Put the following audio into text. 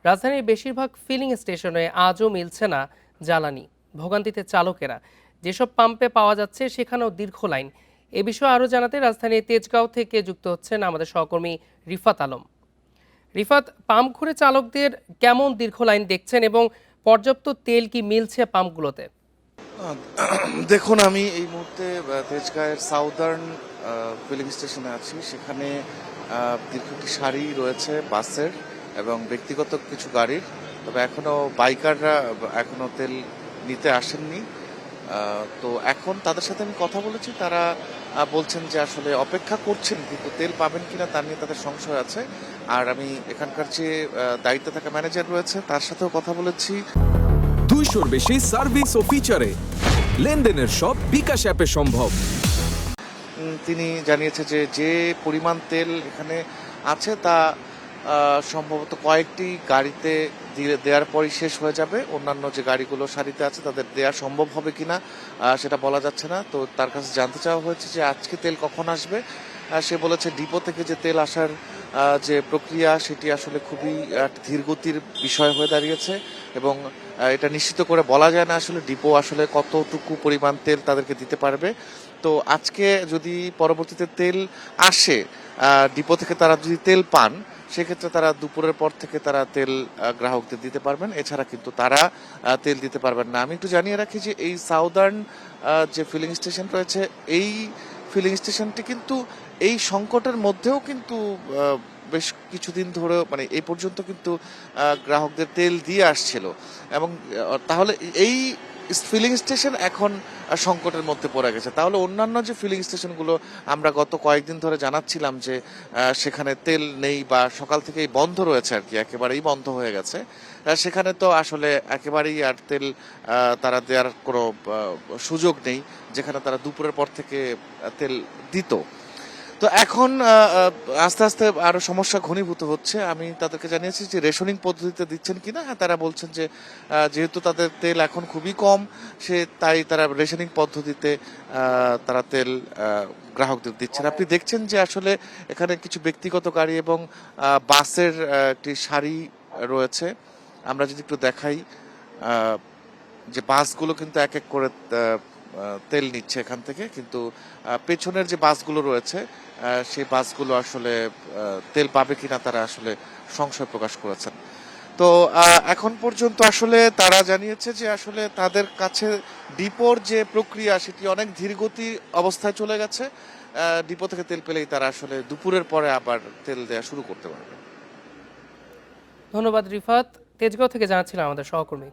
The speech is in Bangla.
রাজধানীর বেশিরভাগ ফিলিং স্টেশনে আজও মিলছে না জ্বালানি। ভোগান্তিতে চালকেরা। যেসব পাম্পে পাওয়া যাচ্ছে সেখানেও দীর্ঘ লাইন। এ বিষয়ে আরও জানাতে রাজধানীর তেজগাঁও থেকে যুক্ত হচ্ছেন আমাদের সহকর্মী রিফাত আলম। রিফাত, পাম্প ঘুরে চালকদের কেমন দীর্ঘ লাইন দেখছেন এবং পর্যাপ্ত তেল কি মিলছে পাম্পগুলোতে? দেখুন, আমি এই মুহূর্তে তেজগাঁয়ের সাউদার্ন ফিলিং স্টেশনে আছি। সেখানে দীর্ঘ একটি সারি রয়েছে বাসের এবং ব্যক্তিগত কিছু গাড়ির। তবে এখনো বাইকাররা এখনো তেল নিতে আসেননি। তো এখন তাদের সাথে আমি কথা বলেছি, তারা বলছেন যে আসলে অপেক্ষা করছেন, কিন্তু তেল পাবেন কিনা তা নিয়ে তাদের সংশয় আছে। আর আমি এখানকার যে দায়িত্বে থাকা ম্যানেজার রয়েছে তার সাথেও কথা বলেছি। 200-র বেশি সার্ভিস ও ফিচারে লেনদেনের সব বিকাশ অ্যাপে সম্ভব। তিনি জানিয়েছে যে যে পরিমাণ তেল এখানে আছে তা সম্ভবত কয়েকটি গাড়িতে দেওয়ার পরই শেষ হয়ে যাবে। অন্যান্য যে গাড়িগুলো সারিতে আছে তাদের দেওয়া সম্ভব হবে কিনা সেটা বলা যাচ্ছে না। তো তার কাছে জানতে চাওয়া হয়েছে যে আজকে তেল কখন আসবে। সে বলেছে ডিপো থেকে যে তেল আসার যে প্রক্রিয়া সেটি আসলে খুবই ধীরগতির বিষয় হয়ে দাঁড়িয়েছে এবং এটা নিশ্চিত করে বলা যায় না আসলে ডিপো আসলে কতটুকু পরিমাণ তেল তাদেরকে দিতে পারবে। তো আজকে যদি পরবর্তীতে তেল আসে, ডিপো থেকে তারা যদি তেল পান, সেক্ষেত্রে তারা দুপুরের পর থেকে তারা তেল গ্রাহকদের দিতে পারবেন। এছাড়া কিন্তু তারা তেল দিতে পারবেন না। আমি একটু জানিয়ে রাখি যে এই সাউদার্ন যে ফিলিং স্টেশন রয়েছে, এই ফিলিং স্টেশনটি কিন্তু এই সংকটের মধ্যেও কিন্তু বেশ কিছুদিন ধরে মানে এই পর্যন্ত কিন্তু গ্রাহকদের তেল দিয়ে আসছিল এবং তাহলে এই ফিলিং স্টেশন এখন সংকটের মধ্যে পড়ে গেছে। তাহলে অন্যান্য যে ফিলিং স্টেশনগুলো আমরা গত কয়েকদিন ধরে জানাচ্ছিলাম যে সেখানে তেল নেই বা সকাল থেকেই বন্ধ রয়েছে আর কি, একেবারেই বন্ধ হয়ে গেছে, সেখানে তো আসলে একেবারেই আর তেল তারা দেওয়ার কোনো সুযোগ নেই, যেখানে তারা দুপুরের পর থেকে তেল দিত। তো এখন আস্তে আস্তে আরো সমস্যা ঘনীভূত হচ্ছে। আমি তাদেরকে জানিয়েছি যে রেশনিং পদ্ধতিতে দিচ্ছেন কিনা। হ্যাঁ, তারা বলছেন যে যেহেতু তাদের তেল এখন খুবই কম, তাই তারা রেশনিং পদ্ধতিতে তারা তেল গ্রাহকদের দিচ্ছেন। আপনি দেখছেন যে আসলে এখানে কিছু ব্যক্তিগত গাড়ি এবং বাসের একটি সারি রয়েছে। আমরা যদি একটু দেখাই, যে বাসগুলো কিন্তু এক এক করে তেল নিচ্ছে এখান থেকে, কিন্তু পেছনের যে বাসগুলো রয়েছে সেই বাসগুলো আসলে তেল পাবে কিনা তারা আসলে সংশয় প্রকাশ করেছেন। তো এখন পর্যন্ত আসলে তারা জানিয়েছে যে আসলে তাদের কাছে ডিপোর যে প্রক্রিয়া সেটি অনেক ধীরগতি অবস্থায় চলে গেছে। ডিপো থেকে তেল পেলেই তারা আসলে দুপুরের পরে আবার তেল দেওয়া শুরু করতে পারবে। ধন্যবাদ রিফাত। তেজগাঁও থেকে জানাচ্ছিলাম আমাদের সহকর্মী।